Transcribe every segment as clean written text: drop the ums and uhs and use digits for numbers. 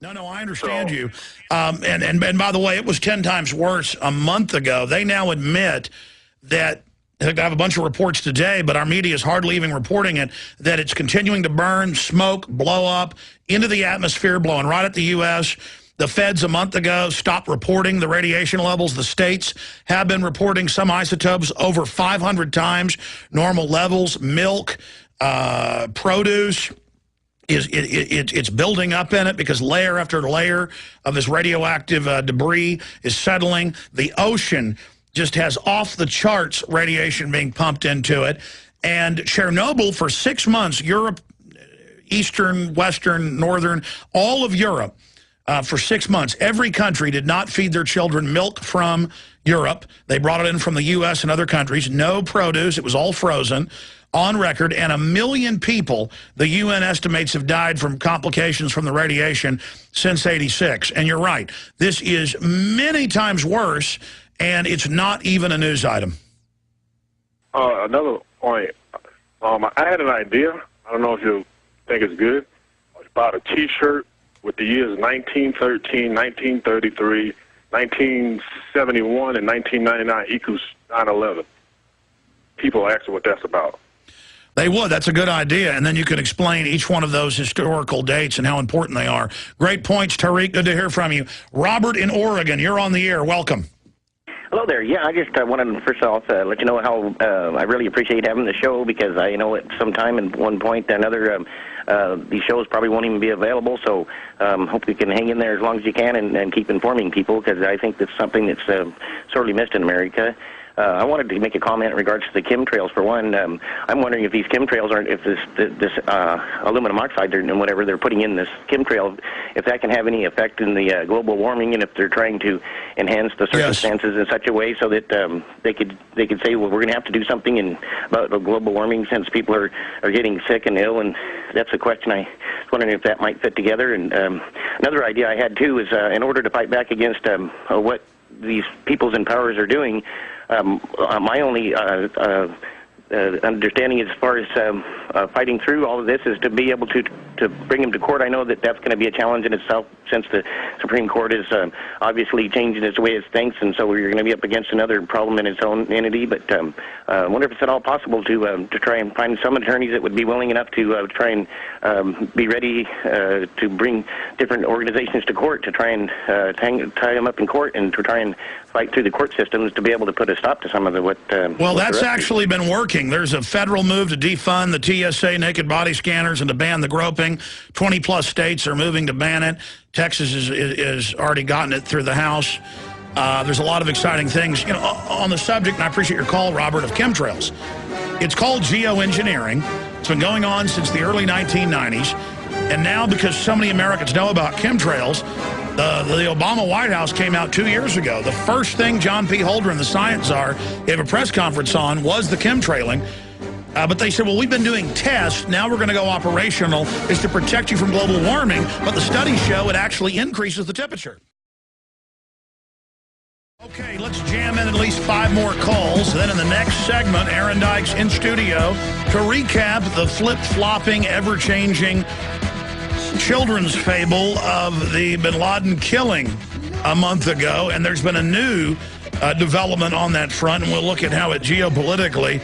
No, I understand you. And by the way, it was 10 times worse a month ago. They now admit that, I have a bunch of reports today, but our media is hardly even reporting it, that it's continuing to burn, smoke, blow up into the atmosphere, blowing right at the U.S. The feds a month ago stopped reporting the radiation levels. The states have been reporting some isotopes over 500 times normal levels. Milk, produce, it's building up in it because layer after layer of this radioactive debris is settling. The ocean just has off-the-charts radiation being pumped into it. And Chernobyl, for 6 months, Europe, Eastern, Western, Northern, all of Europe, for 6 months, every country did not feed their children milk from Europe. They brought it in from the U.S. and other countries. No produce. It was all frozen on record. And 1 million people, the UN estimates, have died from complications from the radiation since '86. And you're right. This is many times worse, and it's not even a news item. Another point. I had an idea. I don't know if you think it's good. It's about a T-shirt with the years 1913, 1933, 1971, and 1999 equals 9/11. People ask what that's about. They would. That's a good idea. And then you could explain each one of those historical dates and how important they are. Great points, Tariq. Good to hear from you. Robert in Oregon, you're on the air. Welcome. Hello there. Yeah, I just wanted to first off let you know how I really appreciate having the show, because I know at some time and one point or another these shows probably won't even be available. So hope you can hang in there as long as you can and keep informing people, because I think that's something that's sorely missed in America. I wanted to make a comment in regards to the chemtrails. For one, I'm wondering if these chemtrails aren't, if this aluminum oxide and whatever they're putting in this chemtrail, if that can have any effect in the global warming, and if they're trying to enhance the circumstances in such a way so that they could say, well, we're going to have to do something about the global warming since people are getting sick and ill. And that's a question I was wondering if that might fit together. And another idea I had too is in order to fight back against what these peoples in powers are doing. My only understanding as far as fighting through all of this is to be able to bring him to court. I know that that's going to be a challenge in itself, since the Supreme Court is obviously changing its way it thinks, and so we're going to be up against another problem in its own entity. But I wonder if it's at all possible to try and find some attorneys that would be willing enough to try and be ready to bring different organizations to court, to try and tie them up in court, and to try and fight through the court systems to be able to put a stop to some of the well, that's actually been working. There's a federal move to defund the TSA naked body scanners and to ban the groping. 20-plus states are moving to ban it. Texas is already gotten it through the House. There's a lot of exciting things. You know, on the subject, and I appreciate your call, Robert, of chemtrails. It's called geoengineering. It's been going on since the early 1990s. And now, because so many Americans know about chemtrails, the Obama White House came out 2 years ago. The first thing John P. Holdren, the science czar, gave a press conference on was the chemtrailing. But they said, well, we've been doing tests. Now we're going to go operational. It's to protect you from global warming. But the studies show it actually increases the temperature. Okay, let's jam in at least 5 more calls. Then in the next segment, Aaron Dykes in studio to recap the flip-flopping, ever-changing children's fable of the bin Laden killing a month ago. And there's been a new development on that front, and we'll look at how it geopolitically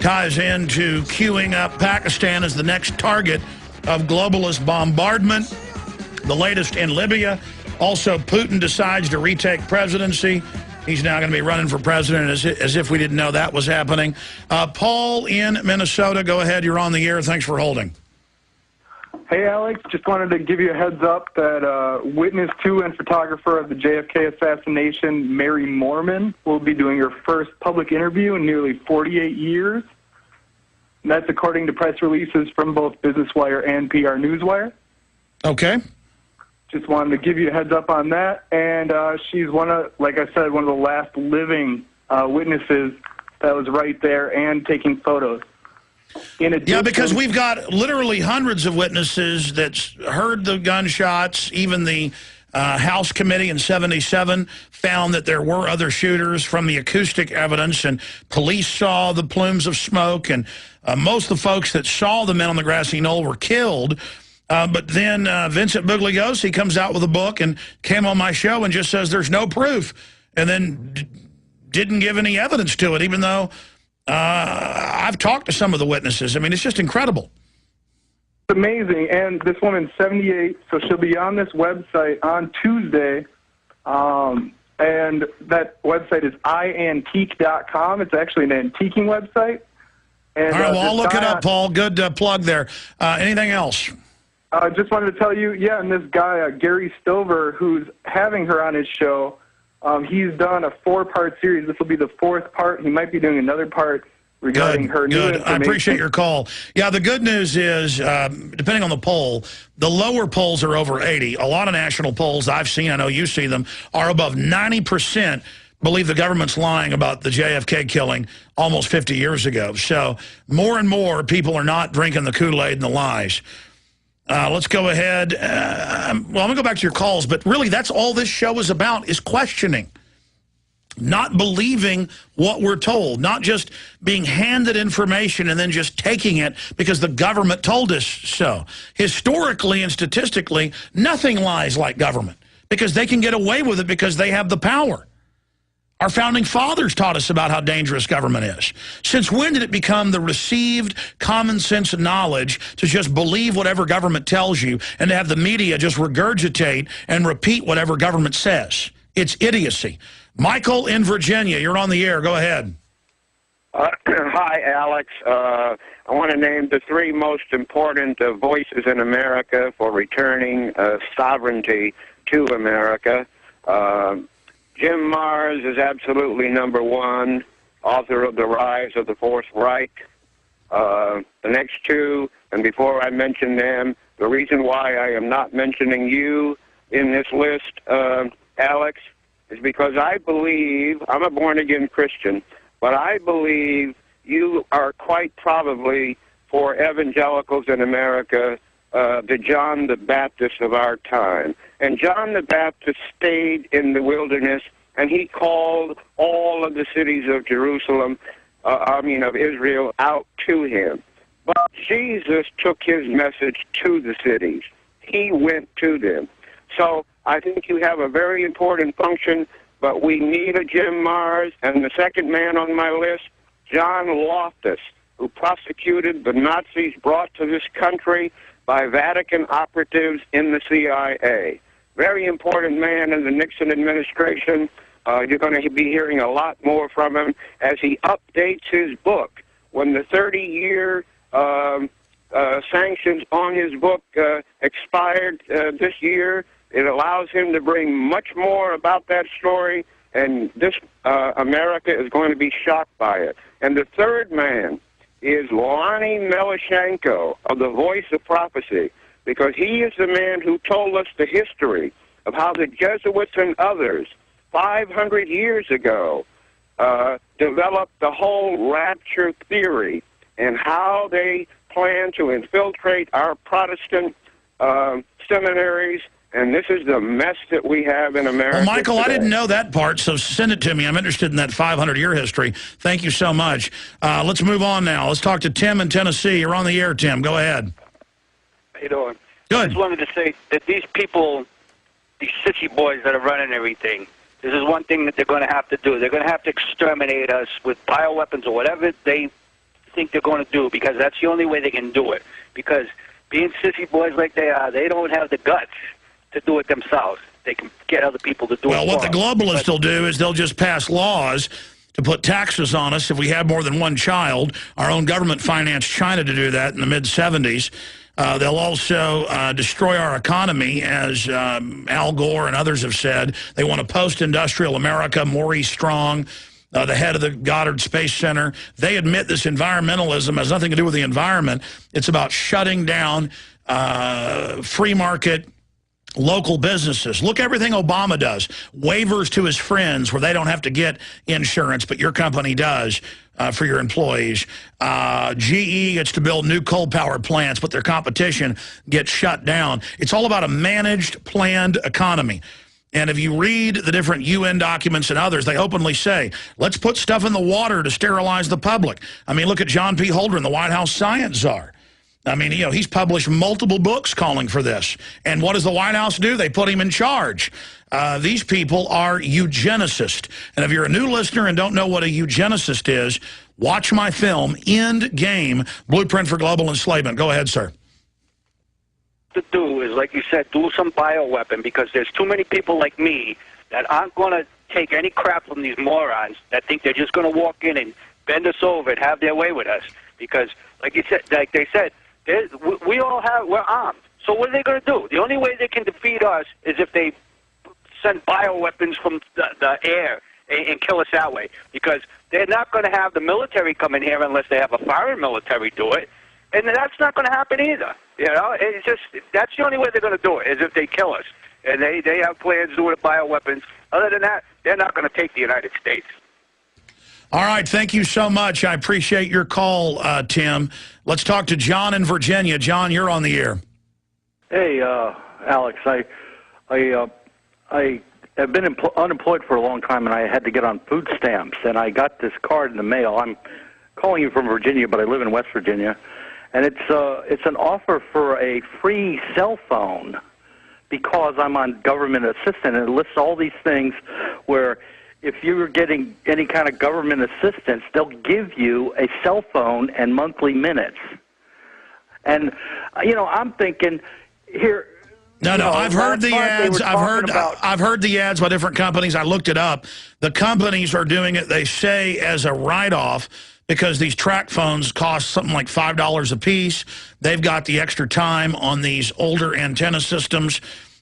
ties into queuing up Pakistan as the next target of globalist bombardment. The latest in Libya. Also, Putin decides to retake presidency. He's now going to be running for president as if we didn't know that was happening. Paul in Minnesota, go ahead. You're on the air. Thanks for holding. Hey, Alex. Just wanted to give you a heads up that witness to and photographer of the JFK assassination, Mary Mormon, will be doing her first public interview in nearly 48 years. And that's according to press releases from both Business Wire and PR Newswire. Okay. Just wanted to give you a heads up on that. And she's like I said, one of the last living witnesses that was right there and taking photos. Yeah, because we've got literally hundreds of witnesses that heard the gunshots. Even the House committee in '77 found that there were other shooters from the acoustic evidence, and police saw the plumes of smoke, and most of the folks that saw the men on the grassy knoll were killed. But then Vincent Bugliosi comes out with a book and came on my show and just says there's no proof, and then didn't give any evidence to it, even though I've talked to some of the witnesses. I mean, it's just incredible. It's amazing. And this woman's 78, so she'll be on this website on Tuesday. And that website is iantique.com. It's actually an antiquing website. And, all right, well, I'll look it up, Paul. Good plug there. Anything else? I just wanted to tell you, yeah, and this guy, Gary Stover, who's having her on his show, he's done a 4-part series. This will be the 4th part. He might be doing another part regarding her new information. I appreciate your call. Yeah, the good news is, depending on the poll, the lower polls are over 80. A lot of national polls I've seen, I know you see them, are above 90% believe the government's lying about the JFK killing almost 50 years ago. So more and more people are not drinking the Kool-Aid and the lies. Let's go ahead. Well, I'm going to go back to your calls, but really that's all this show is about, is questioning. Not believing what we're told, not just being handed information and then just taking it because the government told us so. Historically and statistically, nothing lies like government because they can get away with it because they have the power. Our founding fathers taught us about how dangerous government is. Since when did it become the received common sense knowledge to just believe whatever government tells you and to have the media just regurgitate and repeat whatever government says? It's idiocy. Michael in Virginia, you're on the air. Go ahead. Hi, Alex. I want to name the 3 most important voices in America for returning sovereignty to America. Jim Mars is absolutely #1, author of The Rise of the Fourth Reich. The next 2, and before I mention them, the reason why I am not mentioning you in this list, Alex, is because I believe, I'm a born-again Christian, but I believe you are quite probably, for evangelicals in America, the John the Baptist of our time. And John the Baptist stayed in the wilderness, and he called all of the cities of Jerusalem, of Israel, out to him. But Jesus took his message to the cities. He went to them. So I think you have a very important function, but we need a Jim Mars. And the second man on my list, John Loftus, who prosecuted the Nazis brought to this country by Vatican operatives in the CIA. Very important man in the Nixon administration. You're going to be hearing a lot more from him as he updates his book. When the 30-year sanctions on his book expired this year, it allows him to bring much more about that story, and this America is going to be shocked by it. And the third man is Lonnie Melashenko of the Voice of Prophecy, because he is the man who told us the history of how the Jesuits and others 500 years ago developed the whole rapture theory and how they plan to infiltrate our Protestant seminaries. And this is the mess that we have in America. Well, Michael, today. I didn't know that part, so send it to me. I'm interested in that 500-year history. Thank you so much. Let's move on now. Let's talk to Tim in Tennessee. You're on the air, Tim. Go ahead. How you doing? Good. I just wanted to say that these people, these sissy boys that are running everything, this is one thing that they're going to have to do. They're going to have to exterminate us with bioweapons or whatever they think they're going to do, because that's the only way they can do it. Because being sissy boys like they are, they don't have the guts to do it themselves. They can get other people to do it. Well, what the globalists will do is they'll just pass laws to put taxes on us if we have more than one child. Our own government financed China to do that in the mid-'70s. They'll also destroy our economy, as Al Gore and others have said. They want a post-industrial America. Maurice Strong, the head of the Goddard Space Center, they admit this environmentalism has nothing to do with the environment. It's about shutting down free market local businesses. Look everything Obama does. Waivers to his friends where they don't have to get insurance, but your company does for your employees. GE gets to build new coal-powered plants, but their competition gets shut down. It's all about a managed, planned economy. And if you read the different UN documents and others, they openly say, let's put stuff in the water to sterilize the public. I mean, look at John P. Holdren, the White House science czar. I mean, you know, he's published multiple books calling for this. And what does the White House do? They put him in charge. These people are eugenicists. And if you're a new listener and don't know what a eugenicist is, watch my film, End Game, Blueprint for Global Enslavement. Go ahead, sir. To do is, like you said, do some bioweapon, because there's too many people like me that aren't going to take any crap from these morons that think they're just going to walk in and bend us over and have their way with us. Because, like you said, like they said, we're armed. So what are they going to do? The only way they can defeat us is if they send bioweapons from the air and kill us that way. Because they're not going to have the military come in here unless they have a foreign military do it. And that's not going to happen either. You know, it's just, that's the only way they're going to do it, is if they kill us. And they have plans to do it with bioweapons. Other than that, they're not going to take the United States. All right, thank you so much. I appreciate your call, Tim. Let's talk to John in Virginia. John, you're on the air. Hey, Alex, I have been unemployed for a long time, and I had to get on food stamps, and I got this card in the mail. I'm calling you from Virginia, but I live in West Virginia, and it's an offer for a free cell phone because I'm on government assistance, and it lists all these things where if you're getting any kind of government assistance, they'll give you a cell phone and monthly minutes. And, you know, I'm thinking here... No, I've heard the ads. I've heard the ads by different companies. I looked it up. The companies are doing it, they say, as a write-off because these track phones cost something like $5 a piece. They've got the extra time on these older antenna systems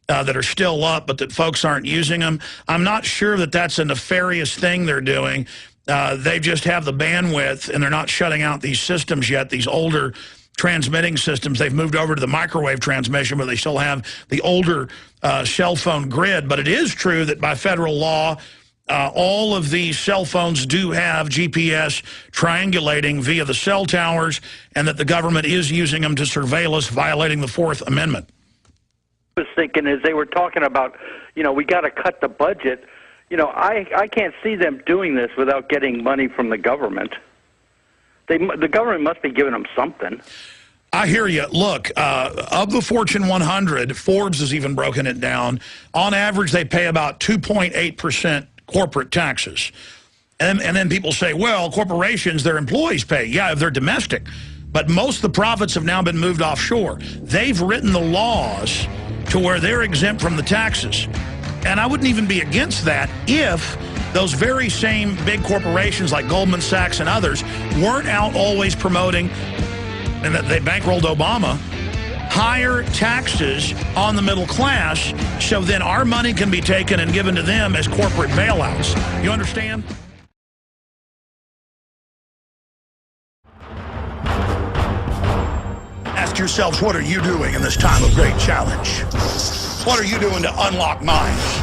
that are still up, but that folks aren't using them. I'm not sure that that's a nefarious thing they're doing. They just have the bandwidth, and they're not shutting out these systems yet, these older transmitting systems. They've moved over to the microwave transmission, but they still have the older cell phone grid. But it is true that by federal law, all of these cell phones do have GPS triangulating via the cell towers, and that the government is using them to surveil us, violating the Fourth Amendment. I was thinking as they were talking about, you know, we got to cut the budget. You know, I can't see them doing this without getting money from the government. The government must be giving them something. I hear you. Look, of the Fortune 100, Forbes has even broken it down. On average, they pay about 2.8% corporate taxes. And then people say, well, corporations, their employees pay. Yeah, if they're domestic. But most of the profits have now been moved offshore. They've written the laws to where they're exempt from the taxes. And I wouldn't even be against that if those very same big corporations like Goldman Sachs and others weren't out always promoting, and that they bankrolled Obama, higher taxes on the middle class, so then our money can be taken and given to them as corporate bailouts. You understand? Ask yourselves, what are you doing in this time of great challenge? What are you doing to unlock minds?